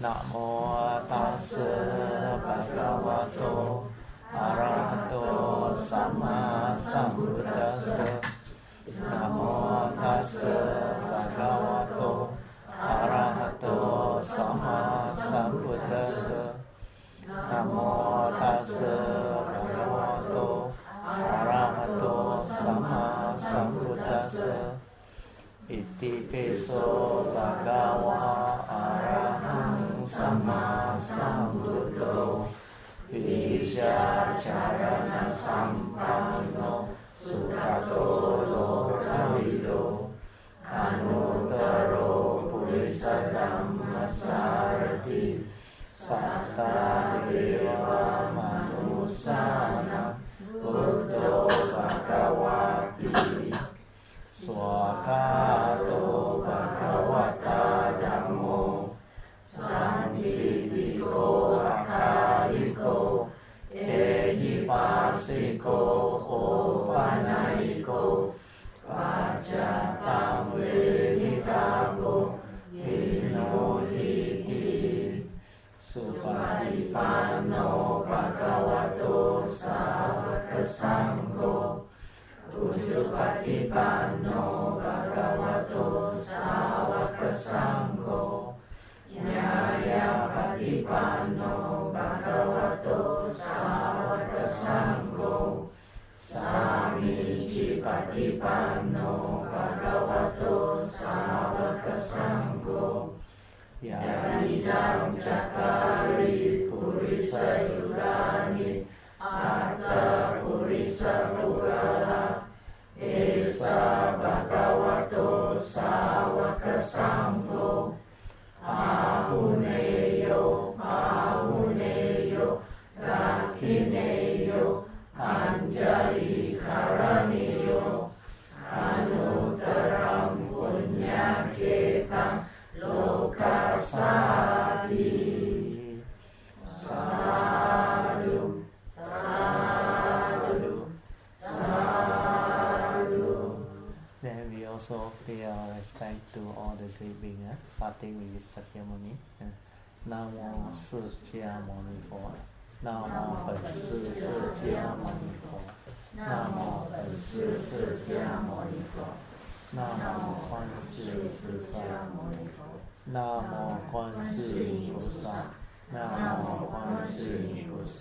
นะโมตัสสะภะคะวะโตอะระหะโตสัมมาสัมพุทธัสสะนะโมตัสสะภะคะวะโตอะระหะโตสัมมาสัมพุทธัสสะนะโมตัสสะภะคะวะโตอะระหะโตสัมมาสัมพุทธัสสะอิติปิโสภะคะวะอะระหังสัมมาสัมพุทโธวิชชาจารณะสัมปันโนสุขโตโลกวิโดอนุตตโรปุริสธัมมสารถิสัตตาเทวมนุสสานังพุทโธภควาติสวากขาโตภควตาธัมโมสันทิฏฐิโกอัคคาลิโกเอหิปัสสิโกโอปะนัยโกปัจจตังเวนิตาโกวิโนหิติสุปฏิปันโนภะคะวะโตสาวกสังโฆอุจุปฏิปันโนภะคะวะโตสาวกสังโฆญาญาปฏิปันโนภะคะวะโตสาวกสังโฆสามีจิปฏิปันโนภะคะวะโตสาวกสังโฆยานิดังจัตตาริปุริสยุกานิอัตตปุริสปุราลาเอสะภะคะวะโตสาวกสังโฆอาหุเนโยอาหุเนโยกัคขิเนโยอัญจลิคารณิโยอนุตตรังปุญญเกตังโลกัสสาติสาธุสาธุสาธุ Then we also pay our respect to all the great beings, starting with this ceremony. Namo释迦牟尼佛 Namo 本师释迦牟尼佛 Namo 本师释迦牟尼佛 Namo 观世菩萨 Namo 观世音菩萨 Namo 观世音菩萨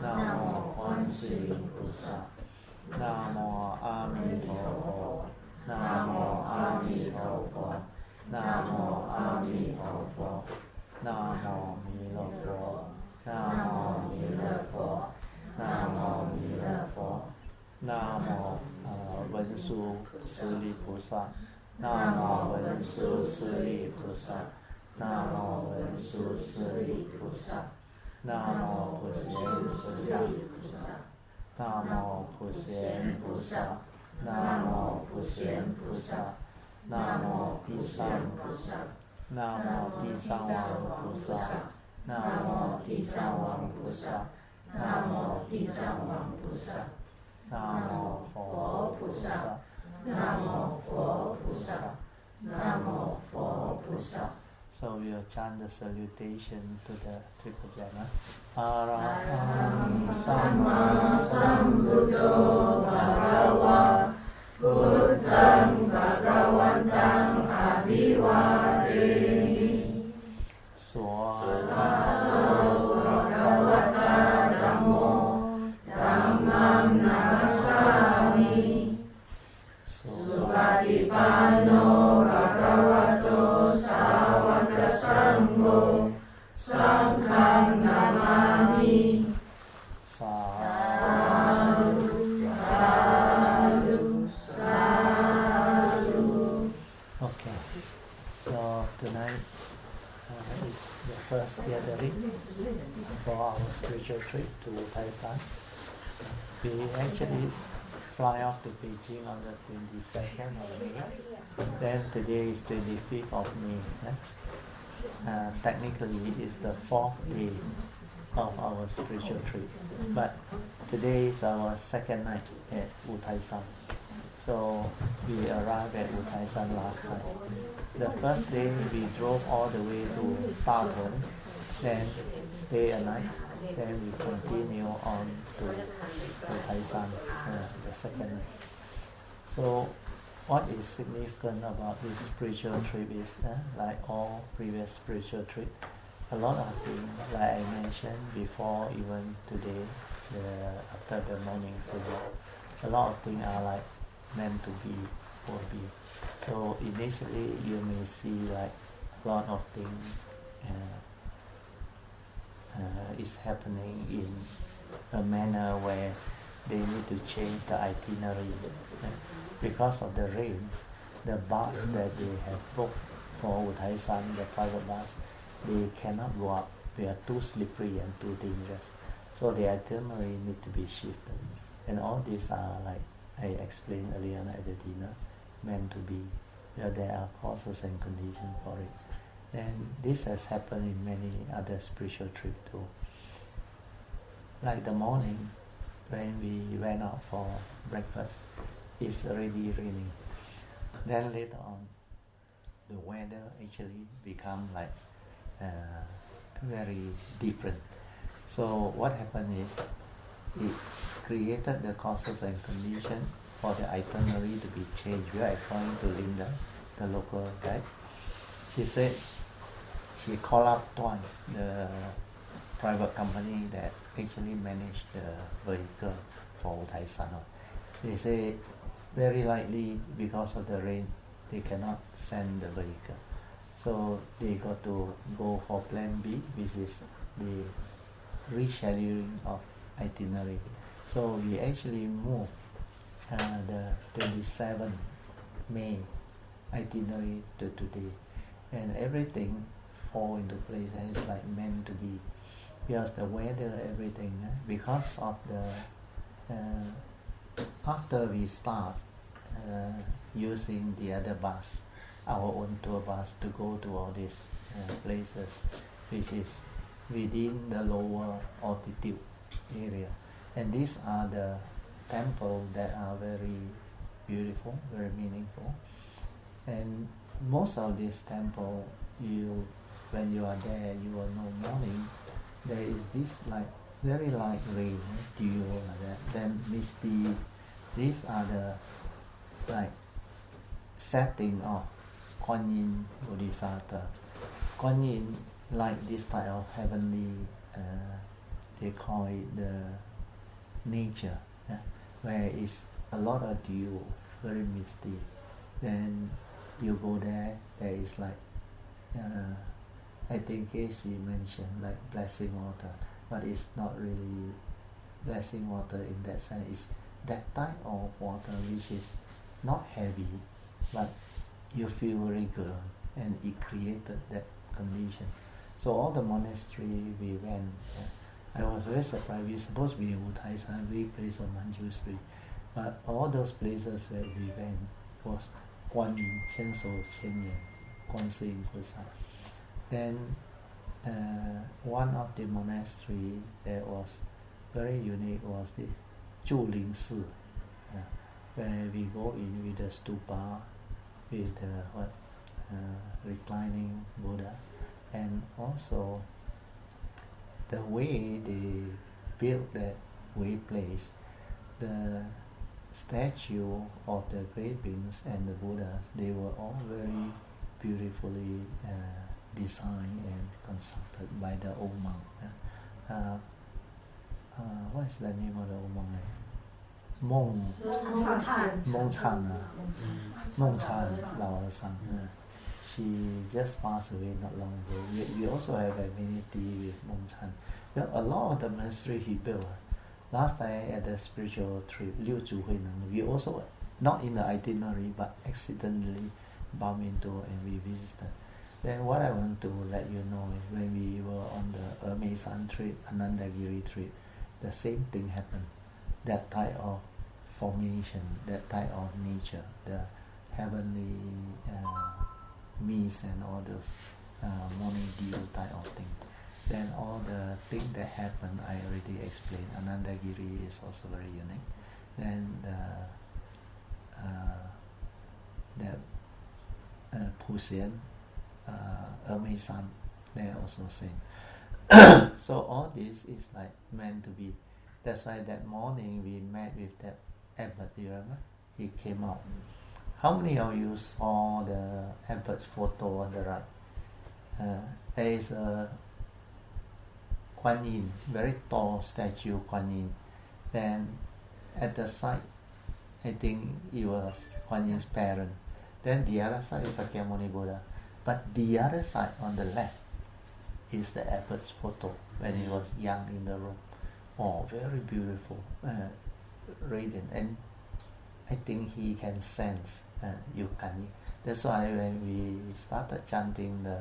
Namo 观世音菩萨 Namo 阿弥陀佛 Namo 阿弥陀佛 Namo 阿弥陀佛 Namo 弥勒佛 Namo 弥勒佛 Namo 弥勒佛 Namo 文殊师利菩萨 Namo 文殊师利菩萨 Namo 文殊师利菩萨 Namo 普贤菩萨 Namo 普贤菩萨 Namo 普贤菩萨 Namo 地上菩萨 Namo 地上王菩萨 Namo 地上王菩萨 Namo 地上王菩萨 Namo 佛菩萨 Namo 佛菩萨 Namo 佛菩萨 So we will chant the salutation to the triple jhana. Araham Samma Sambuddho Bhagava Buddhang Bhagavantang Abhivademi Swakato Bhagavata Dhammo Dhammam Namasami Supatipanno Bhagavato Sāvaka Sangho Sanghang Namami Sadhu Sadhu Sadhu. Okay, so tonight is the first gathering for our spiritual trip to Tai Shan. We actually fly off to Beijing on the 22nd of May. Then today is 25th of May. Technically it's the 4th day of our spiritual trip. But today is our second night at Tai Shan. So we arrived at Tai Shan last night. The first day we drove all the way to Baton, then stay a night, then we continue on to Tai Shan the second night. So what is significant about this spiritual trip is, like all previous spiritual trip, a lot of things, like I mentioned before, even today, after the morning prayer, a lot of things are like meant to be, will be. So initially you may see like a lot of things is happening in a manner where they need to change the itinerary. Because of the rain, the bus that they have booked for Tai Shan, the private bus, they cannot go up. They are too slippery and too dangerous. So the itinerary need to be shifted. And all these are, like I explained earlier at the dinner, meant to be. There are causes and conditions for it. And this has happened in many other spiritual trips too. Like the morning, when we went out for breakfast, it's already raining. Then later on, the weather actually become like very different. So what happened is, it created the causes and conditions for the itinerary to be changed. We are according to Linda, the local guide. She said she called up twice the private company that actually managed the vehicle for Tai Shan. They say very likely because of the rain they cannot send the vehicle. So they got to go for plan B, which is the rescheduling of itinerary. So we actually moved the 27th May itinerary to today, and everything fall into place and it's like meant to be, because the weather, everything, because of the after we start using the other bus, our own tour bus, to go to all these places which is within the lower altitude area, and these are the temples that are very beautiful, very meaningful. And most of these temples, when you are there, you will know morning there is this like very light rain, dew like that, then misty. These are the like setting of Kuan Yin Bodhisattva. Kuan Yin like this type of heavenly, they call it the nature, where it's a lot of dew, very misty. Then you go there, there is like, I think Casey mentioned like blessing water, but it's not really blessing water in that sense. It's that type of water which is not heavy, but you feel very good, and it created that condition. So all the monastery we went, I was very surprised. We supposed to be in Tai Shan, we place on Manju Street, but all those places where we went was Guan Yin, Qian Shou, Qian Yan, Guan Si Yin Pusa. Then one of the monastery that was very unique was the Zhuling Si, where we go in with the stupa, with the reclining Buddha, and also the way they built that way place, the statue of the great beings and the Buddhas, they were all very beautifully designed and constructed by the old monk. What is the name of the old monk? Mong Chan Lao Sang. She just passed away not long ago. We also have affinity with Mong Chan. A lot of the monastery he built. Last time at the spiritual trip, Liu Zhu Hui Neng, we also, not in the itinerary, but accidentally bumped into and we visited. Then what I want to let you know is when we were on the Hermesan trip, Anandagiri trip, the same thing happened. That type of formation, that type of nature, the heavenly mist and all those morning dew type of thing. Then all the things that happened, I already explained. Anandagiri is also very unique. Then the Pusian, Homage, they also sing. So all this is like meant to be. That's why that morning we met with that abbot, you remember? He came out. How many of you saw the abbot's photo on the right? There is a Kuan Yin, very tall statue Kuan Yin. Then at the side, I think it was Kuan Yin's parent. Then the other side is Sakyamuni Buddha. But the other side on the left is the abbot's photo when he was young in the room. Oh, very beautiful, radiant. And I think he can sense Yukani. That's why when we started chanting the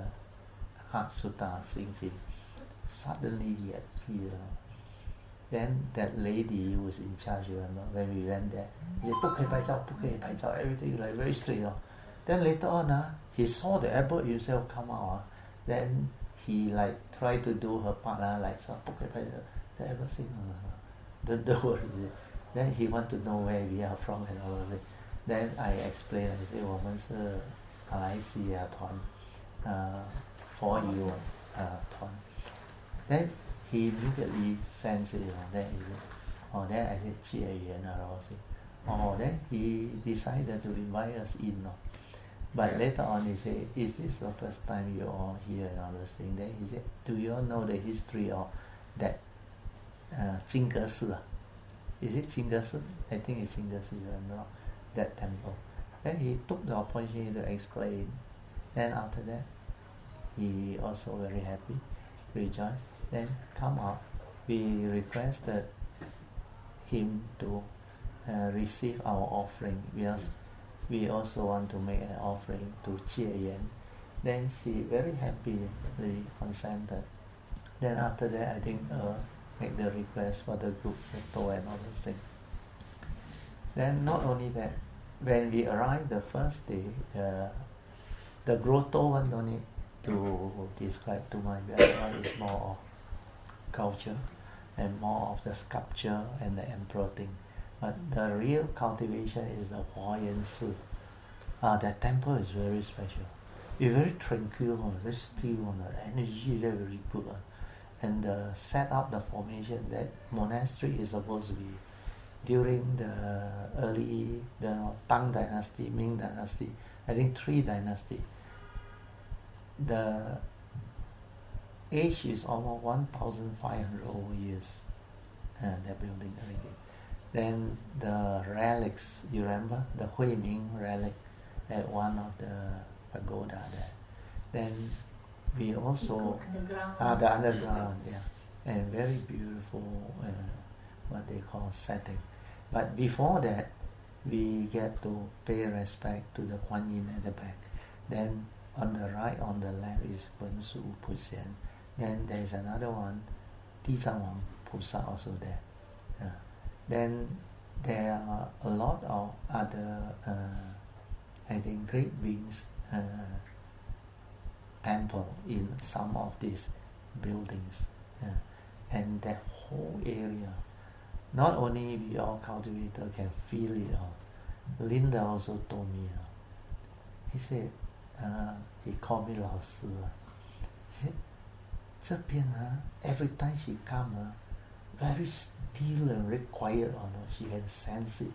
Heart Sutta, suddenly he appeared. Then that lady who was in charge, remember, when we went there, he said, 不可以拍照, 不可以拍照, everything like very strict. Then later on, he saw the abbot himself come out. Then he like tried to do her part, like, so, 不可以拍照. The abbot said, no, don't worry. Then he want to know where we are from and all of it. Then I explained, I said, 我们是马来西亚团, for you 团. Then he immediately sensed it. Then he said, oh, then I said, 结缘了, oh, then he decided to invite us in. But later on he said, is this the first time you all here and all those things? Then he said, do you all know the history of that 金阁寺? Is it 金阁寺? I think it's 金阁寺, you know, that temple. Then he took the opportunity to explain. Then after that, he also very happy, rejoiced. Then come out, we requested him to receive our offering because we also want to make an offering to Jie Yan. Then he very happily consented. Then after that, I think make the request for the group photo and all those things. Then not only that, when we arrived the first day, the grotto one don't need to describe too much. The other one is more of culture and more of the sculpture and the emperor thing. But the real cultivation is the Huayan Si. That temple is very special. It's very tranquil, very still, the energy there very good. And the set up, the formation, that monastery is supposed to be during the early, the Tang dynasty, Ming dynasty, I think 3 dynasty. The age is almost 1,500 over years, that building already. Then the relics, you remember, the Hui Ming relic at one of the pagoda there. Then we also the underground, yeah, and very beautiful what they call setting. But before that, we get to pay respect to the Kuan Yin at the back. Then on the right, on the left is Wen Su Pusian. Then there is another one, Dizang Wang Pusa also there. Then there are a lot of other, I think, great beings temple in some of these buildings, and that whole area, not only we all cultivator can feel it all. Linda also told me, he said, he called me 老师. He said, 这边 every time she come, very still and very quiet, she can sense it.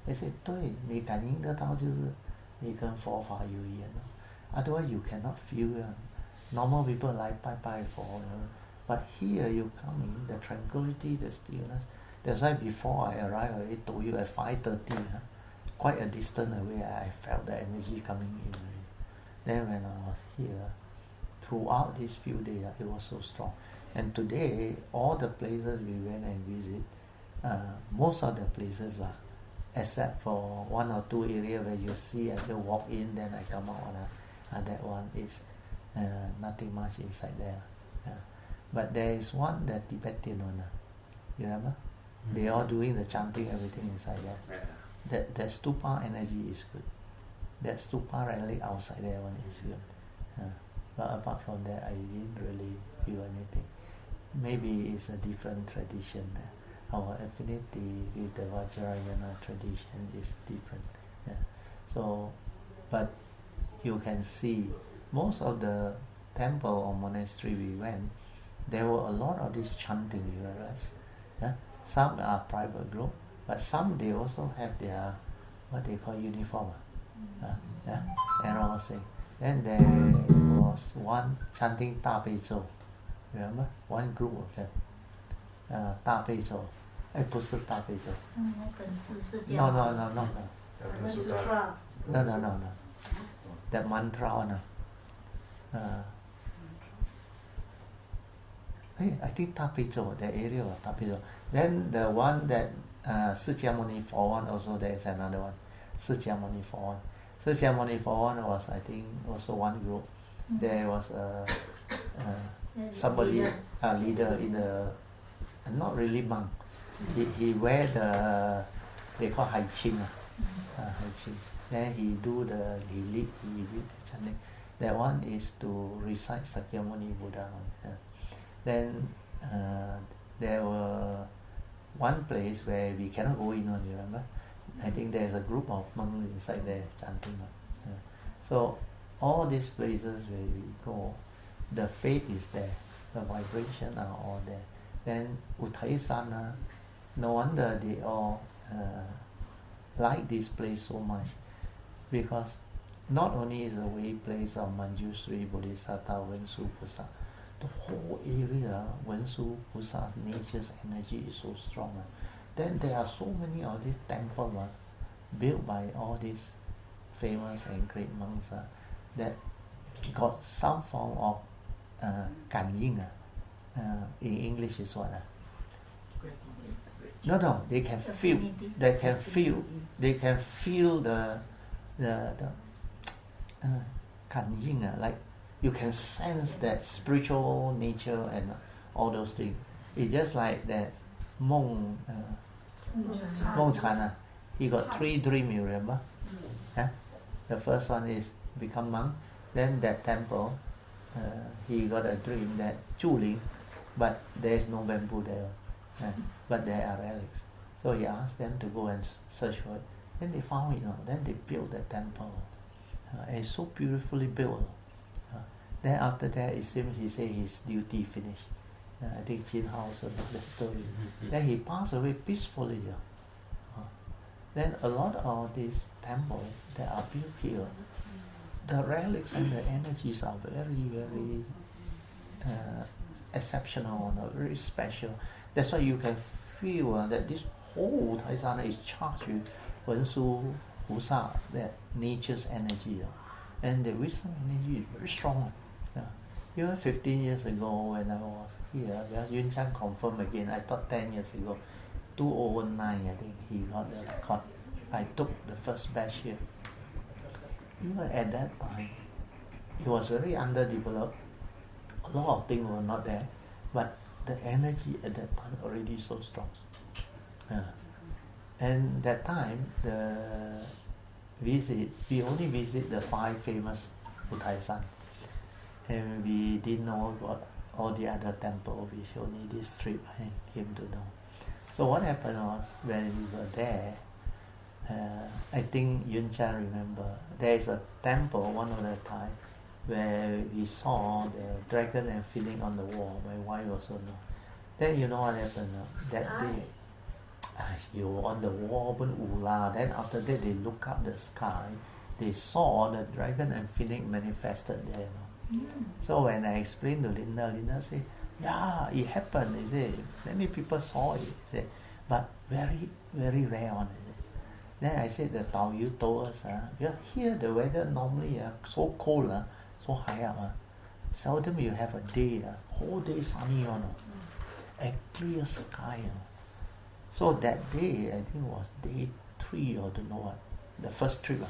I said, 对，你感应得到就是你跟佛法有缘. Otherwise you cannot feel it. Normal people like bye for, but here you come in, the tranquility, the stillness. That's why before I arrived, I told you at 5:30, quite a distance away, I felt the energy coming in. Then when I was here, throughout these few days, it was so strong. And today, all the places we went and visit, most of the places are, except for 1 or 2 areas where you see as you walk in, then I come out, that one is nothing much inside there. But there is one, the Tibetan one, you remember? They all doing the chanting, everything inside there. The stupa energy is good. That stupa relic outside there one is good. But apart from that, I didn't really feel anything. Maybe it's a different tradition. Our affinity with the Vajrayana tradition is different. So, but you can see most of the temple or monastery we went, there were a lot of this chanting, you realize. Yeah? Some are private group, but some they also have their what they call uniform. Yeah? And all thing. Then there was one chanting 大悲咒, remember? One group of them. 大悲咒. 不是大悲咒. No. The mantra one. I think 大悲咒, the area of 大悲咒. Then the one that释迦牟尼佛 one also, there is another one. 释迦牟尼佛 one. 释迦牟尼佛 one was, I think, also one group. There was somebody, a leader in the, not really monk. He wear the, they call 海青. 海青. Then he lead the chanting. That one is to recite Sakyamuni Buddha. Then there were one place where we cannot go in, you remember? I think there's a group of monks inside there chanting. So all these places where we go, the faith is there, the vibration are all there. Then Tai Shan, no wonder they all like this place so much, because not only is the way place of Manjushri Bodhisattva Wensu Pusa, the whole area Wensu Pusa's nature's energy is so strong. Then there are so many of these temples built by all these famous and great monks that got some form of Kanying. In English is what? No, they can feel the Kanying, like you can sense that spiritual nature and all those things. It's just like that Mong Chan, he got 3 dreams, you remember? The first one is become monk. Then that temple, he got a dream that Chuling, but there is no bamboo there, but there are relics. So he asked them to go and search for it. Then they found it. Then they built the temple. And it's so beautifully built. Then after that, it seems he said his duty finished. I think Jin House or the story. Then he passed away peacefully. Then a lot of these temples that are built here, the relics and the energies are very, very exceptional, very special. That's why you can feel that this whole Tai Shan is charged with Wensu Pusa, that nature's energy. And the wisdom energy is very strong. Even 15 years ago when I was here, Yun Chan confirmed again, I thought 10 years ago, 2009 I think he got the record. I took the first batch here. Even at that time, it was very underdeveloped. A lot of things were not there, but the energy at that time already so strong. And that time, we only visit the 5 famous Tai Shan. And we didn't know about all the other temples, which only this trip I came to know. So what happened was, when we were there, I think Yun Chan remember, there is a temple one of the time where we saw the dragon and feeling on the wall. My wife also know. Then you know what happened? That day, you were on the wall, then after that they look up the sky, they saw the dragon and feeling manifested there. So when I explained to Linda said, yeah, it happened. He said, many people saw it. He said, but very, very rare one. Then I said, the Tao Yu told us, because here the weather normally so cold, so high up. Seldom you have a day, whole day sunny, a clear sky. So that day, I think was day 3 or don't know what, the first trip.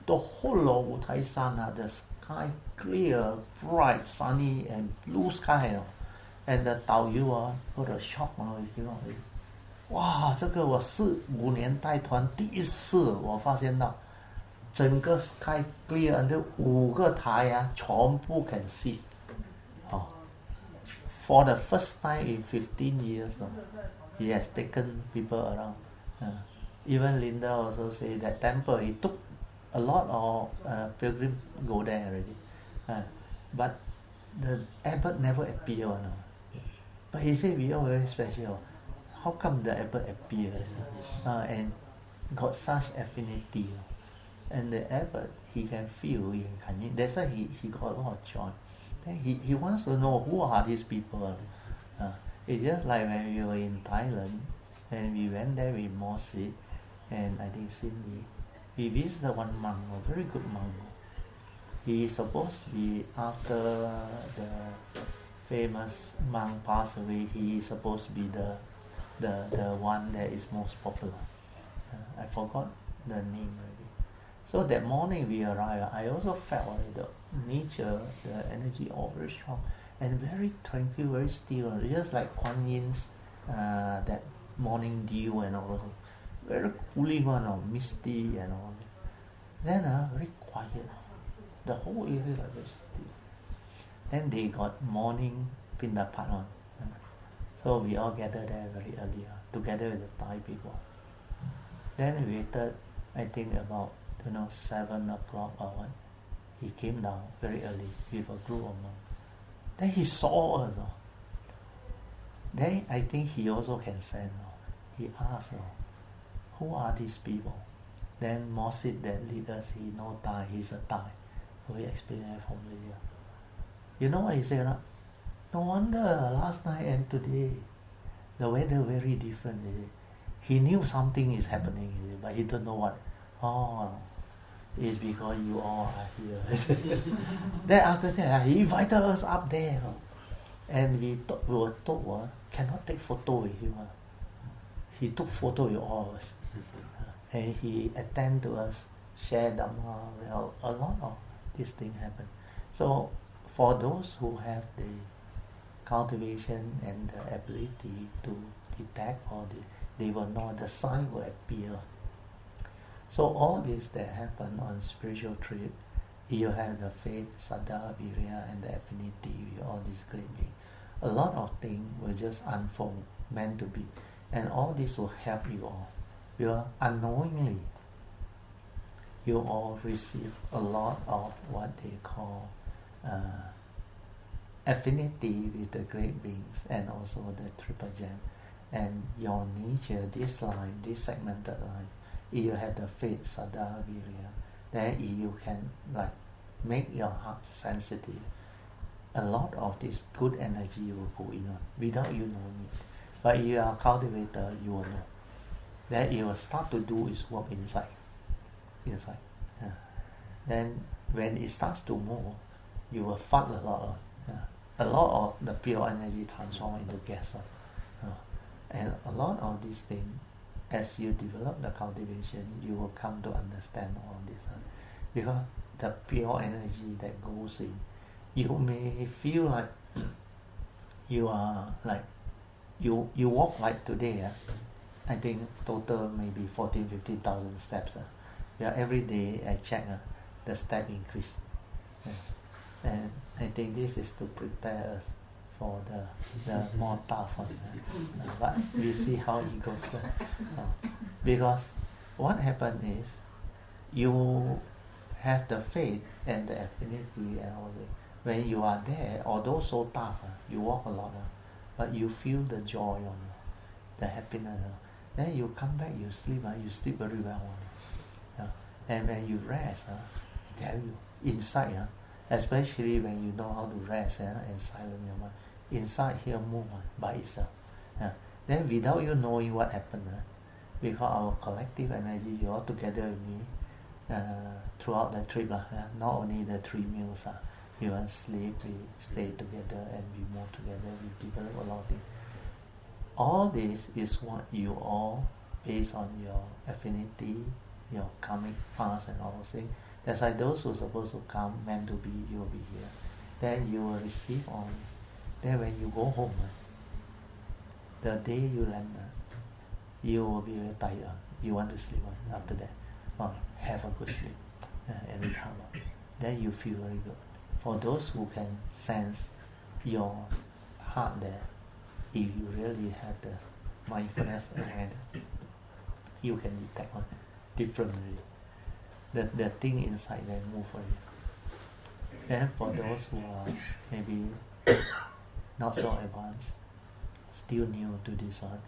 The whole of Tai Shan, the sky clear, bright, sunny, and blue sky. And the Tao Yu got a shock. 哇，这个我4-5年带团第一次我发现到整个 sky clear and 5个台全部 can see. For the first time in 15 years, he has taken people around. Even Linda also say that temple, he took a lot of pilgrims go there already, but the abbot never appear. No? But he said we are very special. How come the abbot appear and got such affinity? And the abbot, he can feel, that's why he got a lot of joy. Then he wants to know who are these people. It's just like when we were in Thailand, and we went there with Mosi and I think Cindy. We visited one monk, a very good monk. He is supposed to be, after the famous monk passed away, he is supposed to be the one that is most popular. I forgot the name already. So that morning we arrived, I also felt the nature, the energy all very strong and very tranquil, very still, just like Kuan Yin's that morning dew and all that. Very cooling one, misty and all that. Then very quiet. The whole area like very still. Then they got morning Pindapat on. So we all gathered there very early, together with the Thai people. Then we waited, I think about 7 o'clock or what. He came down very early with a group of monks. Then he saw us. Then I think he also can sense. He asked, who are these people? Then Mosid that lead us, he know Thai, he's a Thai. So he explained it from Malaysia. You know what he said? No wonder last night and today the weather very different. He knew something is happening, but he don't know what. It's because you all are here. Then after that, he invited us up there. And we were told, cannot take photo with him. He took photo with all of us. And he attended to us, share Dhamma. A lot of this thing happened. So for those who have the cultivation and the ability to detect, or they will know, the sign will appear. So all this that happen on spiritual trip, you have the faith, Saddha, Virya, and the affinity with all these great beings. A lot of things will just unfold, meant to be. And all this will help you all. You unknowingly, you all receive a lot of what they call affinity with the great beings, and also the triple gem. And your nature, this line, this segmented line, if you have the faith, Saddha, Virya, then you can make your heart sensitive. A lot of this good energy will go in without you knowing it. But if you are a cultivator, you will know. Then you will start to do its work inside. Then when it starts to move, you will fart a lot. A lot of the pure energy transform into gas. And a lot of these things, as you develop the cultivation, you will come to understand all this. Because the pure energy that goes in, you may feel like you are you walk like today. I think total maybe 14,000-15,000 steps. Every day I check the step increase. And I think this is to prepare us for the more tough one. But we see how it goes. Because what happens is, you have the faith and the affinity and all that. When you are there, although so tough, you walk a lot, but you feel the joy, the happiness. Then you come back, you sleep very well. And when you rest, I tell you, inside, especially when you know how to rest and silence your mind, inside here move by itself. Then without you knowing what happened, because our collective energy, you all together with me throughout the trip, not only the 3 meals, we won't sleep, we stay together and we move together, we develop a lot of things. All this is what you all, based on your affinity, your karmic past and all those things. That's why those who are supposed to come, meant to be, you will be here. Then you will receive all this. Then when you go home, the day you land, you will be very tired. You want to sleep after that. Have a good sleep and recover. Then you feel very good. For those who can sense your heart there, if you really have the mindfulness ahead, you can detect one differently. the thing inside them move for you. Then for those who are maybe not so advanced, still new to this one,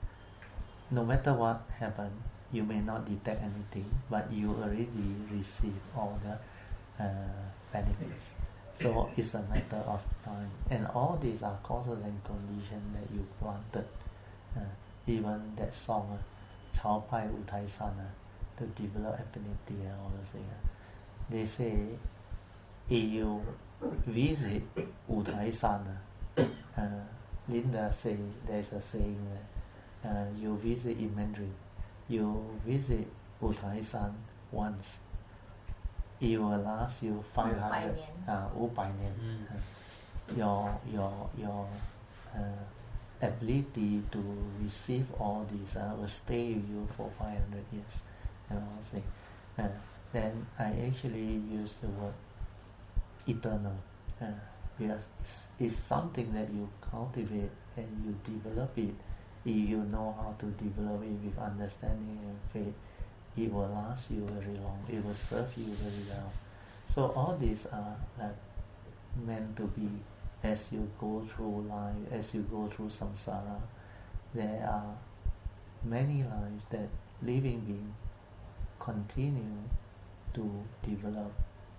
no matter what happened, you may not detect anything, but you already receive all the benefits. So it's a matter of time. And all these are causes and conditions that you planted. Even that song, Chao Pai Wu Tai Shan, to develop affinity and all those things. They say, if you visit Wu Tai Shan, Linda say, there's a saying that you visit in Mandarin, you visit Wu Tai Shan once, it will last you 500 your ability to receive all these will stay with you for 500 years. And I was saying, then I actually use the word eternal, because it's something that you cultivate and you develop it. If you know how to develop it with understanding and faith, it will last you very long. It will serve you very well. So all these are like meant to be as you go through life, as you go through samsara. There are many lives that living beings continue to develop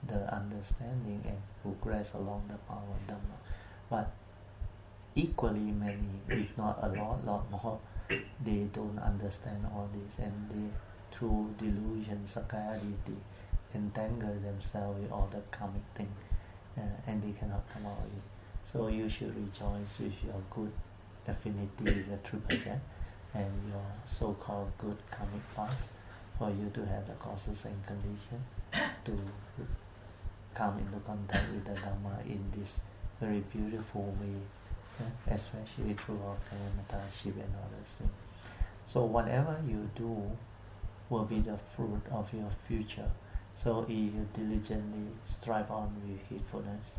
the understanding and progress along the path of Dhamma. But equally many, if not a lot more, they don't understand all this, and they, through delusion, sakkayaditi, entangle themselves with all the karmic thing, and they cannot come out of it. So you should rejoice with your good affinity with the triple jet and your so-called good karmic past, for you to have the causes and conditions to come into contact with the Dhamma in this very beautiful way, especially through our mentorship and all those things. So whatever you do will be the fruit of your future. So if you diligently strive on with heedfulness,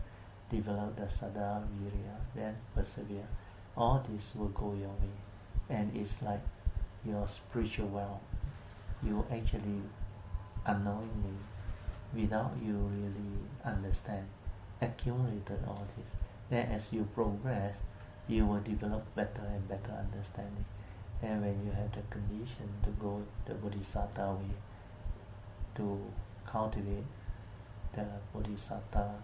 develop the saddha, virya, then persevere, all this will go your way. And it's like your spiritual wealth. You actually unknowingly, without you really understand, accumulated all this. Then as you progress, you will develop better and better understanding. And when you have the condition to go the bodhisattva way, to cultivate the bodhisattva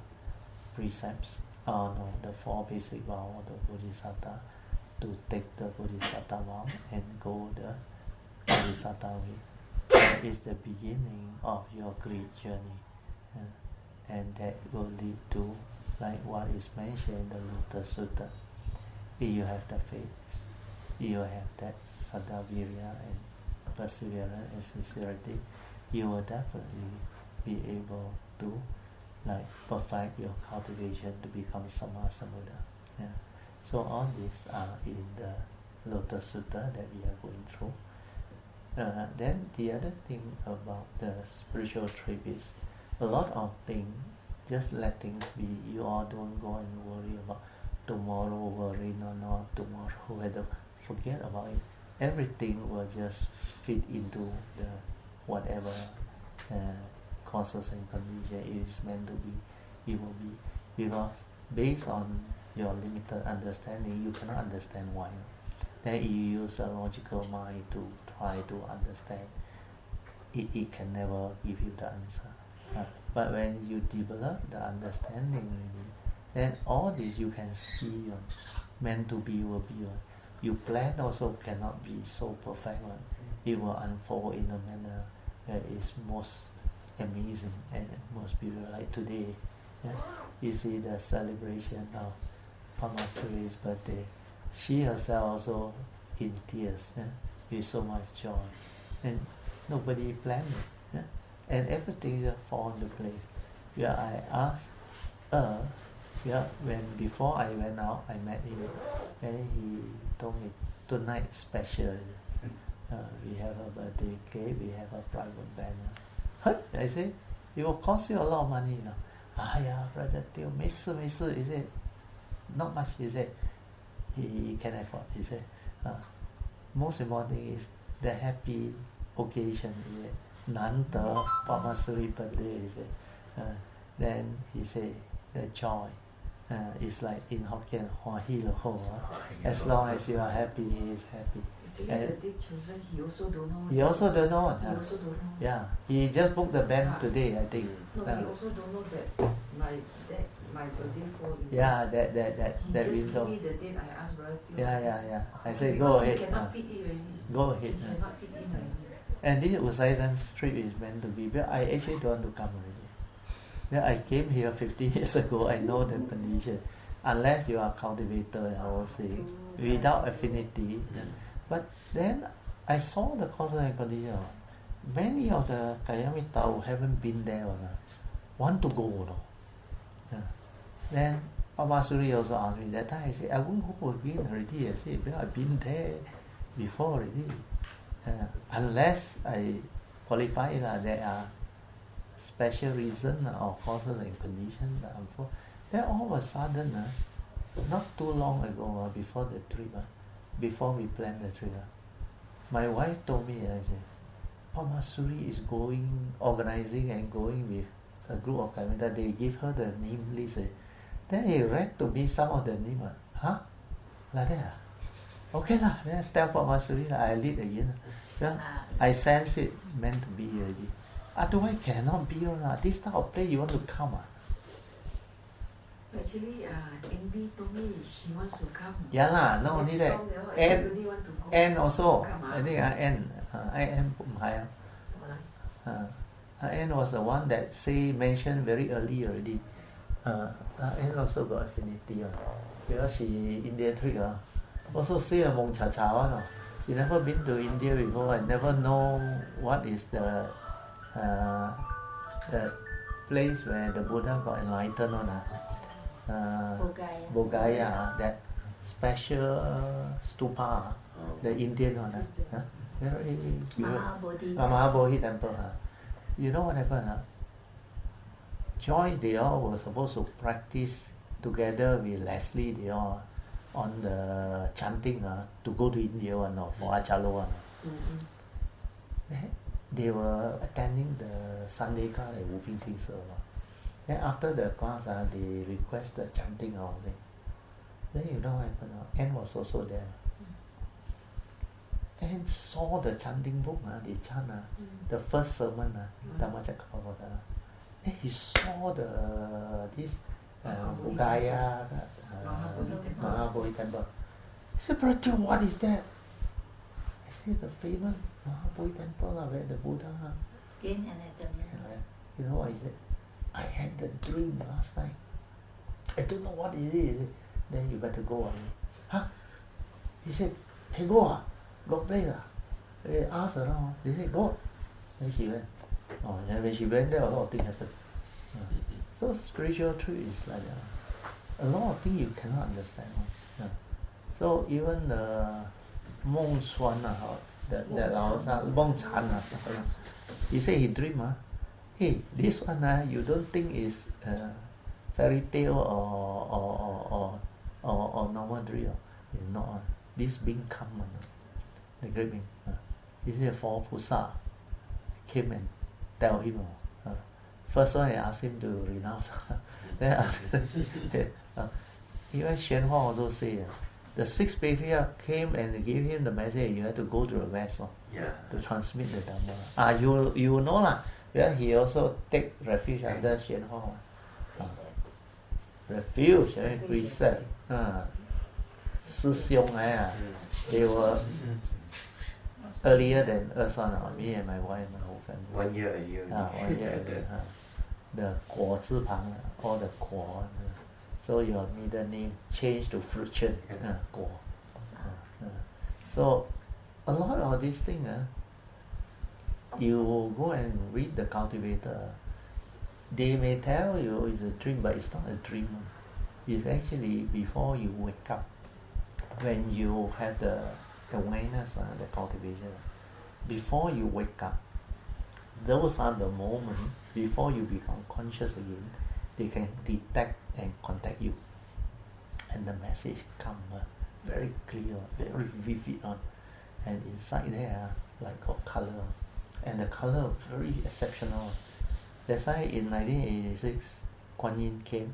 precepts, the 4 basic vows of the bodhisattva, to take the bodhisattva vow and go the bodhisattva way. That is the beginning of your great journey, and that will lead to, like what is mentioned in the Lotus Sutta. If you have the faith, if you have that saddha, virya and perseverance and sincerity, you will definitely be able to perfect your cultivation to become Sammasambuddha. So all these are in the Lotus Sutta that we are going through. Then the other thing about the spiritual trip is a lot of things, just let things be. You all don't go and worry about tomorrow will rain or not, tomorrow weather. Forget about it. Everything will just fit into the whatever causes and conditions it is meant to be, it will be. Because based on your limited understanding, you cannot understand why. Then you use the logical mind to try to understand, it can never give you the answer. But when you develop the understanding really, then all this you can see meant to be will be. You plan also cannot be so perfect one. It will unfold in a manner that is most amazing and most beautiful. Like today, you see the celebration of Pamasuri's birthday. She herself also in tears, with so much joy, and nobody planned it, and everything just fall into place. I asked her, when before I went out, I met him, and he told me tonight special. We have a birthday cake, we have a private banner. I say, it will cost you a lot of money, Brother Teo, 没事 he said, not much, he said. He can afford, he said. Most important thing is the happy occasion, he said. Nanta Pamasuri birthday. He said, then he said, the joy is like in Hokkien, Hoa Hi Lo Ho. As long as you are happy, he is happy. Actually, the date chosen, he also don't know. He also don't know. He also don't know. Yeah, he just booked the band today, I think. No, he also don't know that my birthday fall in Yeah, this. that He just window. give me the date. I asked brother. Yeah. I said, because go ahead. He cannot fit it already. Go ahead. He cannot fit in already. And this Usaidan's trip is meant to be, but I actually don't want to come already. When I came here 15 years ago, I know the condition. Unless you are cultivator, I will say, without affinity. But then I saw the causes and condition. Many of the Kayamita who haven't been there want to go. Then Pamasuri also asked me that time. I said, I won't go again already. I said, well, I've been there before already. Unless I qualify, there are special reason or causes and conditions. Then all of a sudden, not too long ago, before the trip, before we planned the trip, my wife told me, I said, Pamasuri is organizing and going with a group of Kayamita. They give her the name list. Then he read to me some of the names. Huh? Like that? Okay lah. Then tell Pamasuri, I lead again. Yeah? I sense it meant to be already. Otherwise cannot be. This type of place you want to come. Actually, NB told me she wants to come. Yeah lah, not only that. Anne also. I think Anne put higher. Anne was the one that mentioned very early already. Anne also got affinity. Because she India trip. Also say a Mong Cha Cha one. You never been to India before and never know what is the place where the Buddha got enlightened on. Bodhgaya, that special stupa, the Indian one. Very Mahabodhi temple. You know what happened? Joyce, they all were supposed to practice together with Leslie, they all on the chanting to go to India for Achalo. They were attending the Sunday class at Wu Ping Sing Sir. Then after the class, they request the chanting all day. Then you know what happened? Anne was also there. Anne saw the chanting book, they chant the first sermon, Dhamma Sharing. Then he saw this Bodhgaya Mahabodhi temple. He said, Brother, what is that? I said, the famous Mahabodhi temple where the Buddha. Skin anatomy. You know what he said? I had the dream last night. I don't know what it is. Then you better go. Huh? He said, hey, go. Go place. They asked around. They said, go. Then she went. And when she went there, a lot of things happened. So spiritual truth is like that. A lot of things you cannot understand. So even the Mong Xuan, Mong Chan, he said he dreamed. Hey, this one you don't think is fairy tale or normal dream. It's not. This being come, the great being. He said four Pusa came and tell him. First one, I asked him to renounce. Then I asked even Xuan Hua also say the sixth patriarch came and gave him the message. You have to go to the west to transmit the Dhamma. You know lah. Yeah, he also take refuge under Xuan Hua. Refuge, precept. Sư Xiong, they were earlier than us me and my wife, my whole family. 1 year earlier. 1 year earlier. The Guo Zhi Pang, all the Guo. So your middle name changed to Fruit Chen. Guo. So a lot of these things, you go and read the cultivator. They may tell you it's a dream, but it's not a dream. It's actually before you wake up, when you have the awareness, the cultivation. Before you wake up, those are the moments before you become conscious again. They can detect and contact you, and the message come very clear, very vivid and inside there like got color. and the color very exceptional. That's why in 1986, Kuan Yin came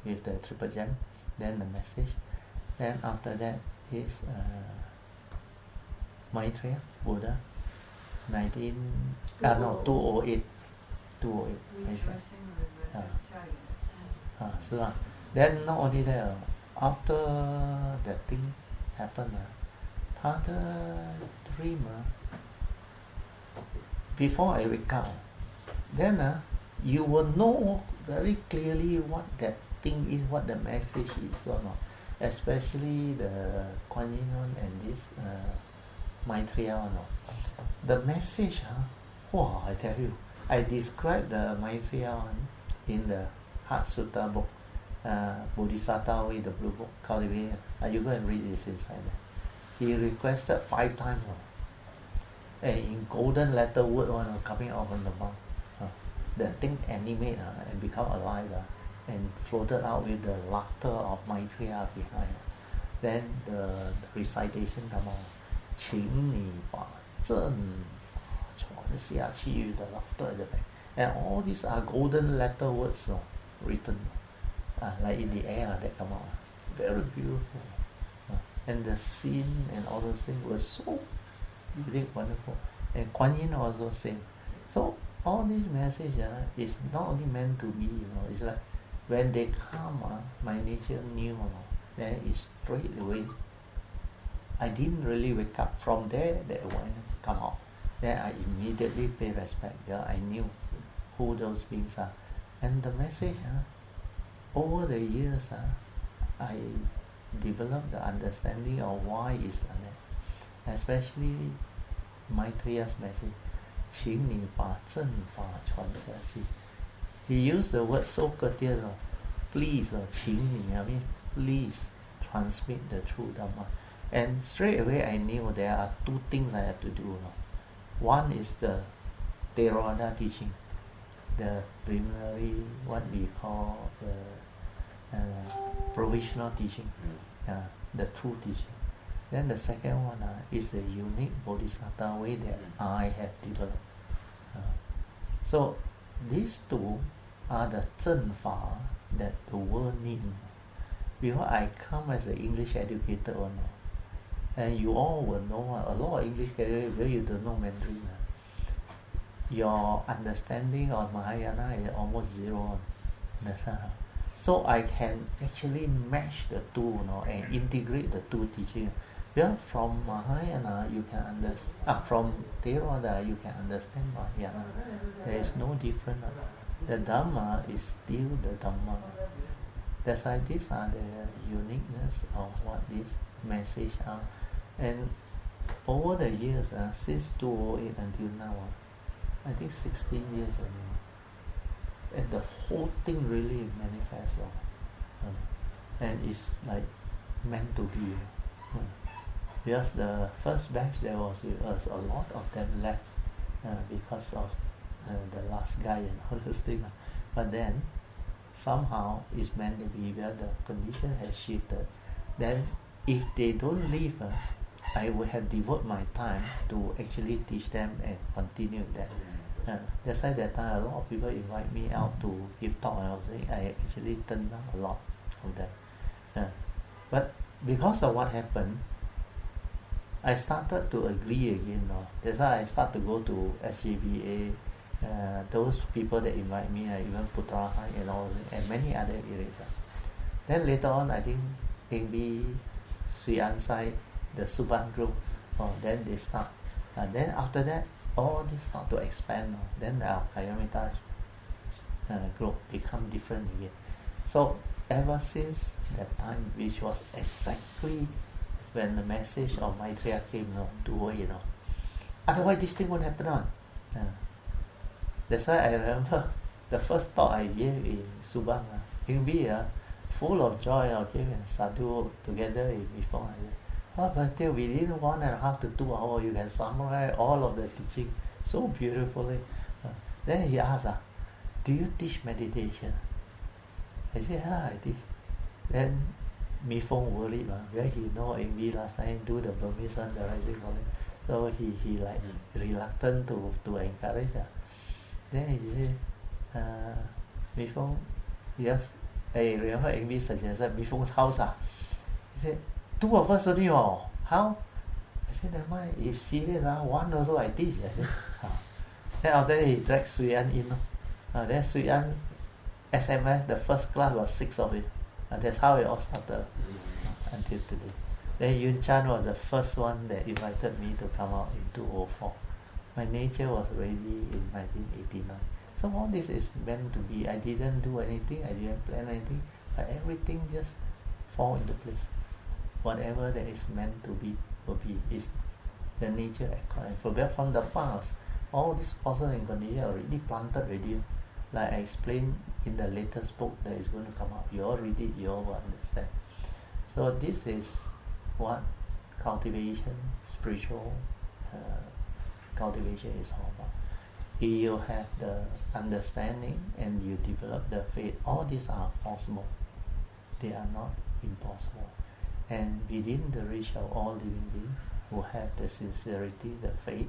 with the triple gem, then the message. Then after that is Maitreya Buddha, 208. 是吧 Then not only that, after that thing happened, 他的 dream, before I wake up, then you will know very clearly what that thing is, what the message is or not. Especially the Kuan Yin one and this Maitreya one. The message, wow, I tell you, I described the Maitreya one in the Heart Sutta book, Bodhisattva Way, the blue book, cultivate. You go and read this inside there. He requested 5 times, and in golden letter word one coming out from the mouth. The thing animate and become alive and floated out with the laughter of Maitreya behind. Then the recitation come out. 请你把正传下去 the laughter at the back. And all these are golden letter words written like in the air that come out. Very beautiful. And the scene and all those things were so unique, wonderful. And Kuan Yin also same. So all this message is not only meant to be, it's like when they come, my nature knew, then it's straight away. I didn't really wake up. From there, the awareness come out. Then I immediately pay respect. I knew who those beings are. And the message, over the years, I developed the understanding of why it's like that. Especially Maitreya's message. 请你把正法传下去. He used the word so courteous, please, 请你, I mean, please transmit the true Dhamma. And straight away I knew there are 2 things I have to do. One is the Theravada teaching, the preliminary, what we call the provisional teaching, the true teaching. Then the second one is the unique Bodhisattva way that I have developed. So these 2 are the 正法 that the world needs. Before I come as an English educator, and you all will know a lot of English educators, where you don't know Mandarin. Your understanding of Mahayana is almost zero. Understand? So I can actually match the 2, and integrate the 2 teachings. Well, from Mahayana you can understand, from Theravada you can understand Mahayana. There is no difference. The Dharma is still the Dhamma. That's why these are the uniqueness of what this message are. And over the years, since 2008 until now, I think 16 years ago, and the whole thing really manifests. And it's like meant to be. Because the first batch there was with us, a lot of them left because of the last guy and all those things. But then somehow it's meant to be where the condition has shifted. Then if they don't leave, I would have devoted my time to actually teach them and continue that. That's why that time a lot of people invite me out to give talk, and I actually turned down a lot of them. But because of what happened, I started to agree again. That's why I started to go to SGBA. Those people that invite me, even Putrahai and all, and many other areas. Then later on, I think maybe Sri Ansai, the Subhan group, then they start. Then after that, all this start to expand. Then the Kayamita group become different again. So ever since that time, which was exactly when the message of Maitreya came to otherwise this thing won't happen. That's why I remember the first talk I gave in Subang, full of joy. And sadhu together before. But still within 1.5 to 2 hours, you can summarize all of the teaching so beautifully. Then he asked, do you teach meditation? I said, I teach. Then Mi Fong worried, where he know AV last time do the Burmese one, the rising calling. So he like reluctant to encourage her. Then he said, before, yes, hey, remember Amy suggested Bifeng's house. He said, 2 of us only, how? I said, never mind, if serious, one also I teach. I said, Then after that he dragged Sui An in. Then Sui An, SMS, the first class was 6 of it. That's how it all started until today. Then Yun Chan was the first one that invited me to come out in 2004. My nature was ready in 1989. So all this is meant to be. I didn't do anything, I didn't plan anything, but everything just fall into place. Whatever that is meant to be will be. Is the nature accord. From the past, all these causes and conditions are already planted already. Like I explained in the latest book that is going to come out. You all read it, you all will understand. So this is what cultivation, spiritual cultivation is all about. If you have the understanding and you develop the faith, all these are possible. They are not impossible. And within the reach of all living beings who have the sincerity, the faith,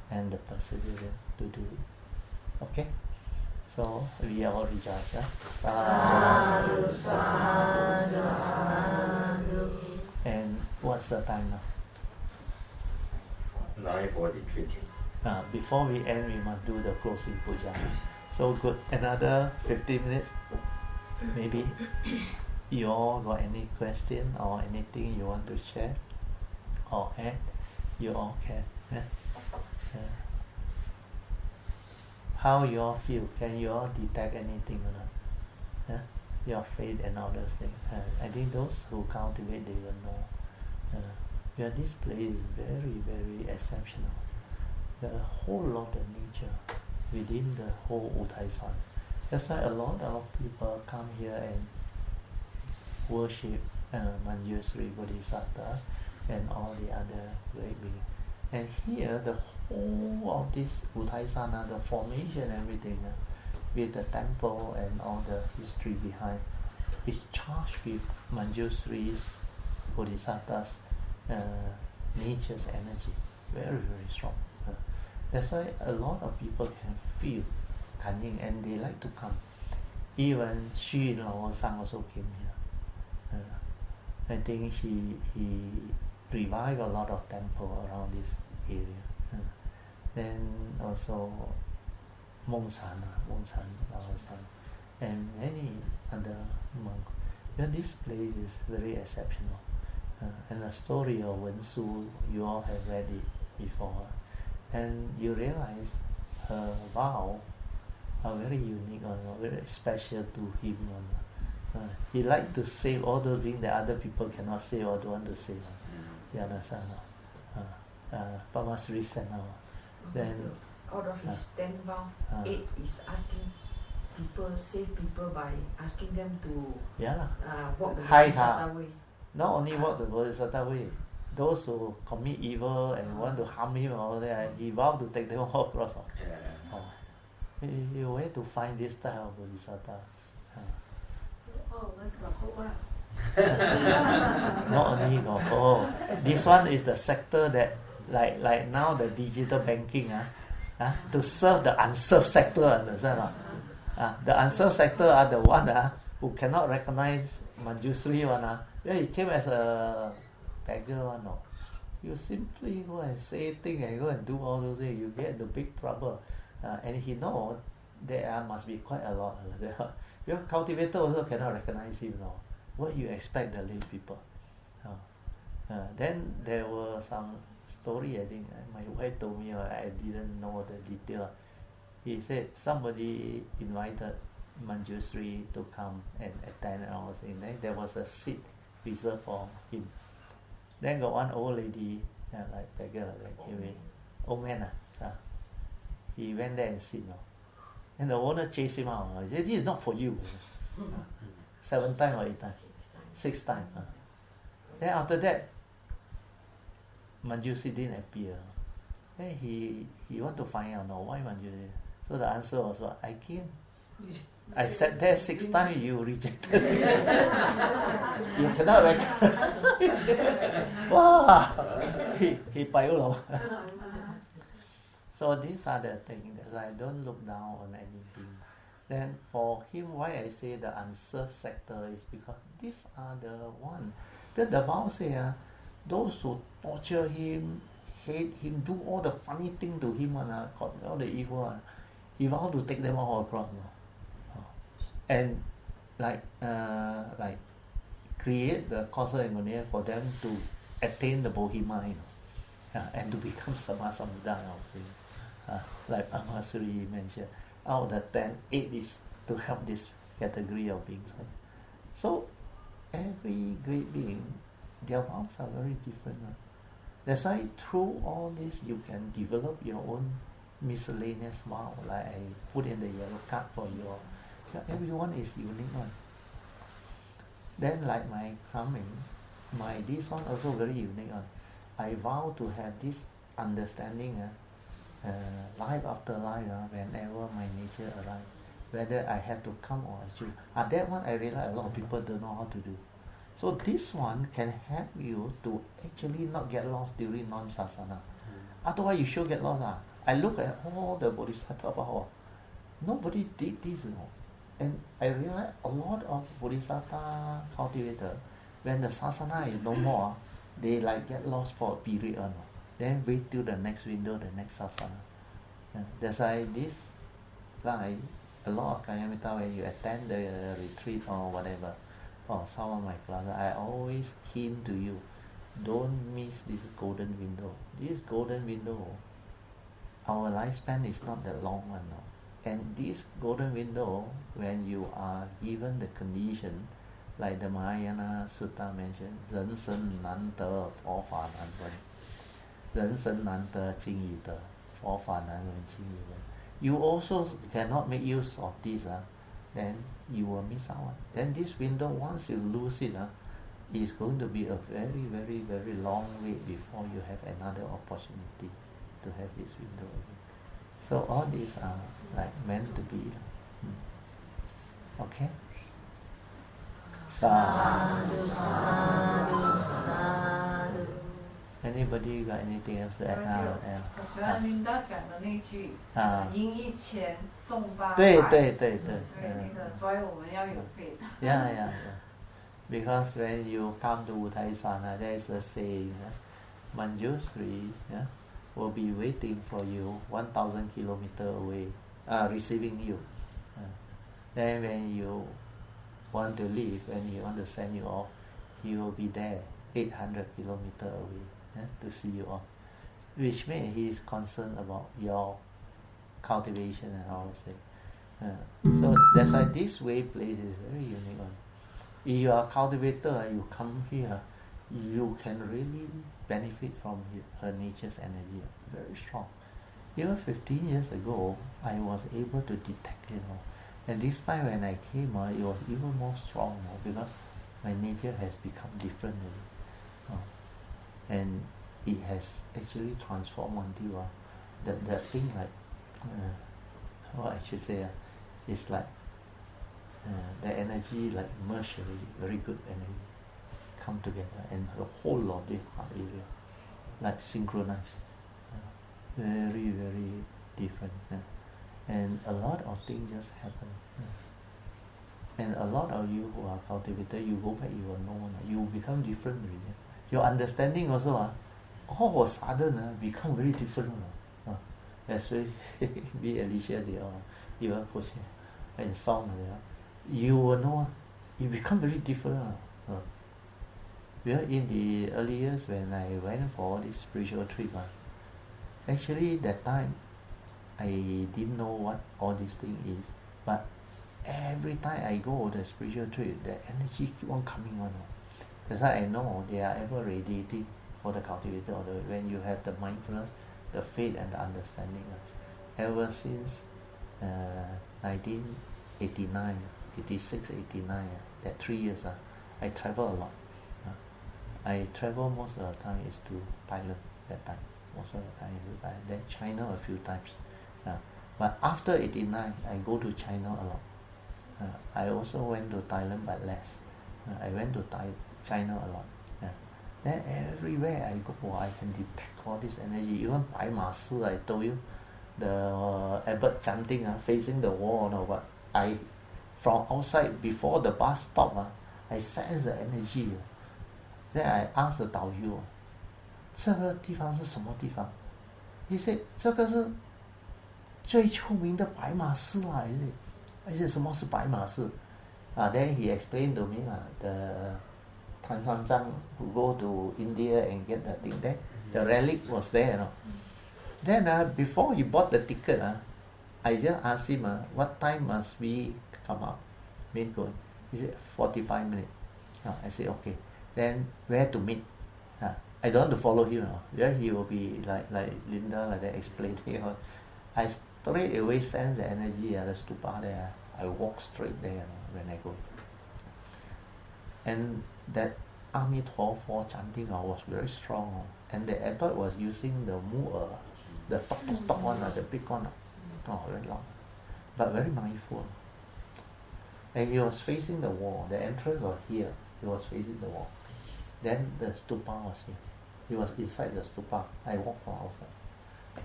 and the perseverance to do it. Okay? So we all rejoice. Sadhu, sadhu, sadhu. And what's the time now? 9:43. Before we end, we must do the closing puja. So good. Another 15 minutes. Maybe you all got any question or anything you want to share or add? You all can. How you all feel? Can you all detect anything or not? Your faith and all those things. I think those who cultivate, they will know. This place is very, very exceptional. There are a whole lot of nature within the whole Tai Shan. That's why a lot of people come here and worship Manjushri Bodhisattva and all the other great beings. And here, the whole of this Tai Shan, the formation, everything, with the temple and all the history behind, is charged with Manjushri's Bodhisattva's nature's energy. Very, very strong. That's why a lot of people can feel coming and they like to come. Even Xu Lao Sang also came here. I think he revived a lot of temple around this area. Then also Mong San Lao Sang, and many other monks. This place is very exceptional. And the story of Wen Su, you all have read it before. And you realize her vow are very unique, very special to him. He liked to save all those things that other people cannot save or don't want to save. You understand? But must listen now. Then out of his 10 vows, 8 is asking people, save people by asking them to walk the Bodhisattva way. Not only walk the Bodhisattva way, those who commit evil and want to harm him all that, he vowed to take them all across. You where to find this type of Bodhisattva? So all of us got hope. Not only got hope. This one is the sector that, like now the digital banking, to serve the unserved sector, understand? The unserved sector are the one who cannot recognize Manjushri one. He came as a beggar one. You simply go and say things and go and do all those things, you get into big trouble. And he knows there must be quite a lot. Your cultivator also cannot recognize him. What you expect the lay people? Then there were some story, I think my wife told me, I didn't know the detail. He said somebody invited Manjushri to come and attend and all things. Then there was a seat reserved for him. Then got one old lady, like beggar that came in. Old man, he went there and sit. And the owner chased him out. He said, this is not for you. 7 times or 8 times? 6 times. Then after that, Manjushri didn't appear. Then he want to find out why Manjushri. So the answer was, I came I said there 6 times, you rejected me. You cannot recognize me. Wow! He payo. So these are the things that I don't look down on anything. Then for him, why I say the unserved sector is because these are the one. Because the vow say, those who torture him, hate him, do all the funny thing to him, all the evil, he vow to take them all across. And like create the causal agony for them to attain the Bohima, and to become Sama Sambuddha. Like Amasuri mentioned, out of the 10, 8 is to help this category of beings. So every great being, their vows are very different. That's why through all this you can develop your own miscellaneous vow, like I put in the yellow card for you all. Everyone is unique one. Then like my coming, this one also very unique one. I vow to have this understanding, life after life, whenever my nature arrives, whether I have to come or achieve. That one I realize a lot of people don't know how to do. So this one can help you to actually not get lost during non-sasana. Otherwise you sure get lost. I look at all the bodhisattva, nobody did this, And I realize a lot of bodhisattva cultivator, when the sasana is no more, they like get lost for a period. Then wait till the next window, the next sasana. That's why this, like a lot of Kanyamita, when you attend the retreat or whatever, or some of my classes, I always hint to you, don't miss this golden window. This golden window, our lifespan is not that long one. And this golden window, when you are given the condition, like the Mahayana Sutta mentioned, 人生难得佛法难闻，人生难得经已得，佛法难闻经已闻。You also cannot make use of this, then you will miss out. Then this window, once you lose it, is going to be a very, very, very long wait before you have another opportunity to have this window again. So all these are like meant to be. Okay? Sadhu, sadhu, sadhu. Anybody got anything else to add? 我喜欢琳达讲的那句赢1000送800。对，那个，所以我们要有 faith。Yeah. Because when you come to Tai Shan, there is a saying, Manjusri will be waiting for you 1,000 kilometers away, receiving you. Then when you want to leave, when you want to send you off, he will be there 800 kilometers away to see you off. Which means he is concerned about your cultivation and all that. So that's why this way place is very unique one. If you are a cultivator, you come here, you can really benefit from her nature's energy, very strong. Even 15 years ago, I was able to detect it. And this time when I came, it was even more strong because my nature has become different. And it has actually transformed until that thing like, what I should say, it's like the energy like merged already, very good energy, come together, and the whole of the heart area, like synchronized, very, very different. And a lot of things just happen. And a lot of you who are cultivated, you go back, you will know, you become different already. Your understanding also, all of a sudden become very different. That's why we Alicia, they are even pushing and song, you will know, you become very different. Well, in the early years when I went for this spiritual trip, actually that time I didn't know what all this thing is, but every time I go on the spiritual trip, the energy keep on coming on. That's why I know they are ever radiating for the cultivator, or when you have the mindfulness, the faith and the understanding. Ever since 1989, 86, 89, that 3 years, I travel a lot. I travel most of the time is to Thailand that time. Most of the time is to Thailand. Then China a few times. But after 89, I go to China a lot. I also went to Thailand, but less. I went to China a lot. Then everywhere I go, I can detect all this energy. Even Bai Ma Si, I told you, the abbot chanting, facing the wall, but from outside, before the bus stop, I sense the energy. Then I asked the 导游, 这个地方是什么地方? He said, 这个是最出名的白马寺啦。I said, 什么是白马寺? Then he explained to me, the Tan San Zhang who go to India and get the thing there, the relic was there. Then before he bought the ticket, I just asked him, what time must we come up? He said, 45 minutes. I said, okay. Then where to meet? I don't want to follow him. Then he will be like Linda, like that, explaining. I straight away sense the energy, the stupa there. I walk straight there when I go. And that Ami for chanting was very strong. And the abbot was using the mu'er, the top one, the big one. Very long. But very mindful. And he was facing the wall. The entrance was here. He was facing the wall. Then the stupa was here. He was inside the stupa. I walked from outside.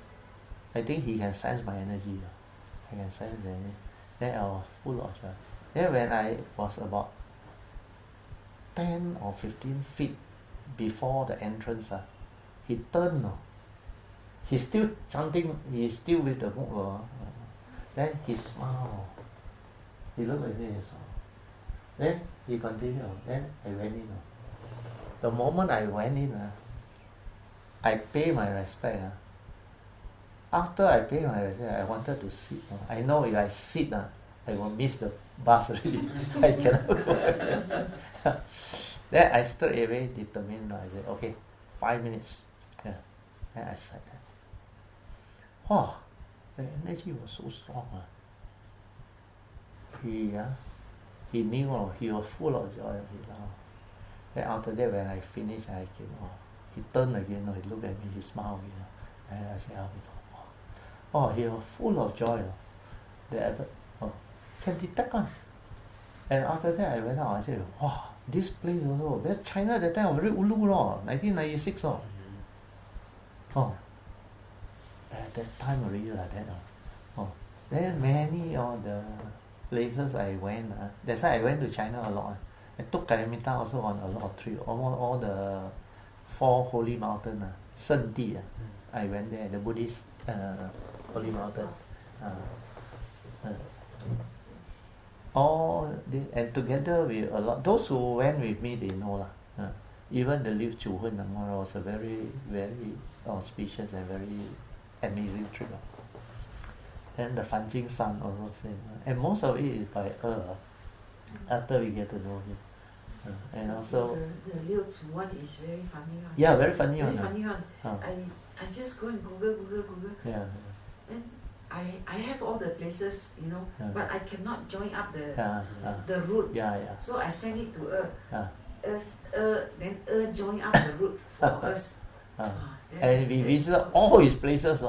I think he can sense my energy. I can sense the energy. Then I was full of joy. Then when I was about 10 or 15 feet before the entrance, he turned. He's still chanting. He's still with the book. Then he smiled. He looked at me and smiled. Then he continued. Then I went in. The moment I went in, I pay my respect. After I pay my respect, I wanted to sit. I know if I sit, I will miss the bus already. I cannot go. Then I straight away determined. I said, okay, 5 minutes. Then I sat there. Oh, the energy was so strong. He knew, he was full of joy. Then after that, when I finished, I came home. He turned again, he looked at me, he smiled again. And I said, oh, he was full of joy. The abbot, can detect one. And after that, I went out, I said, wow, this place also, that China that time was very ulu, 1996. At that time already like that. Then many of the places I went, that's why I went to China a lot. I took Kalimantan also on a lot of trips, almost all the 4 holy mountains, 圣地, I went there, the Buddhist holy mountain. All this, and together with a lot, those who went with me, they know. Even the Liu Chuhun was a very, very auspicious and very amazing trip. And the Fanjing San also same. And most of it is by after we get to know him. And also the Liu Chu one is very funny one. Yeah, very funny very one. Funny one. I just go and Google. Yeah. Then I have all the places, but I cannot join up the route. Yeah. So I send it to then join up the route for us. And we visited all his places.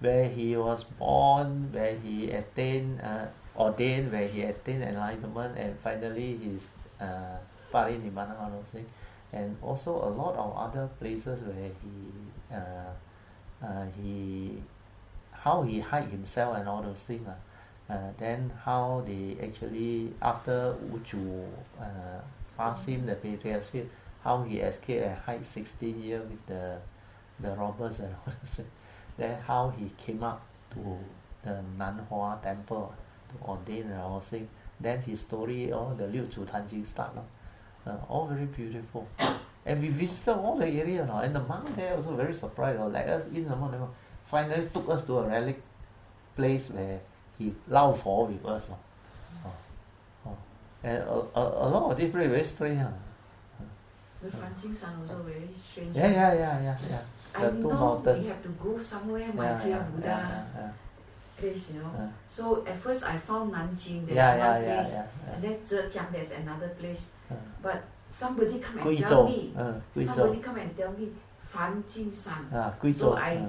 Where he was born, where he attained ordained, where he attained enlightenment, and finally his parinibbana, and also a lot of other places where he how he hide himself and all those things. Then how they actually, after Wuchu passed him the patriarchate, how he escaped and hide 16 years with the robbers and all those things. Then how he came up to the Nanhua temple to ordain and all those things. Then his story, all the Liu Chu Tanjing start. All very beautiful. And we visited all the area, and the monk there also very surprised, like us in the morning. Finally took us to a relic place where he lao for with us. And a lot of different, very strange. The Fanjing San also very strange. Yeah. I know we have to go somewhere, Maitreya Buddha place, So at first I found Nanjing, there's one place, and then Zhejiang, there's another place. But somebody come and tell me, Fan Jing San. So I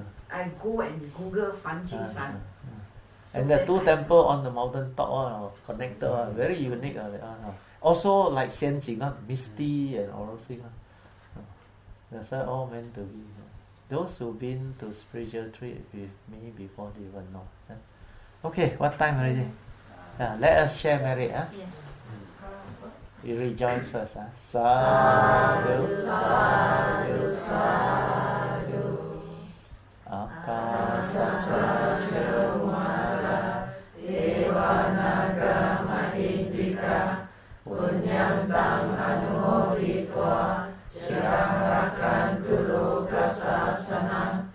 go and Google Fan Jing San. And the two temples on the mountain top connected, very unique. Also like Xianjing, misty and all those things. That's all meant to be. Those who've been to spiritual trip with me before, they will know. Okay, what time already? Let us share merit. Yes. You rejoice first. Sadhu, sadhu, sadhu. Akasata Chumara Devanaga Mahindika Punyam Tang Anumoditva Chirang Rakantu Loka Sasana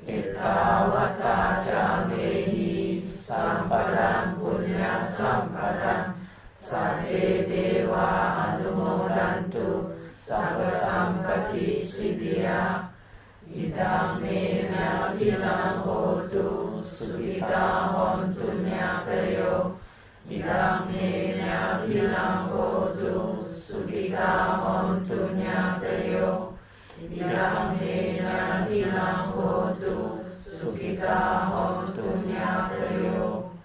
Itawata Jamehi Sampadam Punya Sampadam Sabbe Deva Anumodantu Sabba Sampati Siddhya Idam me nyatilang hotu sukita hontu nyatayo. Idam me nyatilang hotu sukita hontu nyatayo. Idam me nyatilang hotu sukita hontu nyatayo.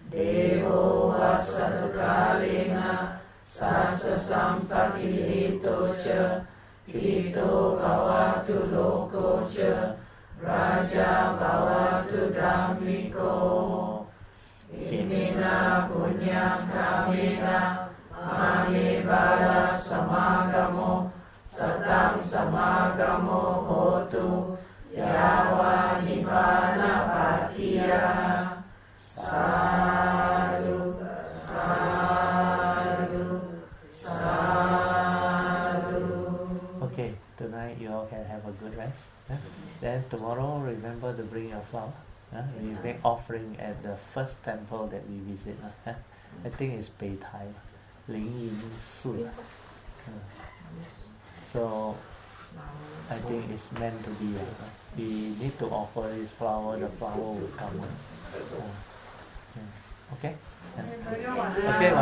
Devo vasatu kalena sasa sampati hito cha. Ito bhavatu loko cha, raja bhavatu dhammiko. Imina punyam kamena, mame bala samagamo, satang samagamo hotu, yawa nibbana patiya. Sadhu, sadhu, sadhu. Okay, tonight you all can have a good rest. Then tomorrow, remember to bring your flower. We make offering at the first temple that we visit. I think it's Beitai, Ling Yin Si. So I think it's meant to be. We need to offer this flower. The flower will come. Okay. Okay.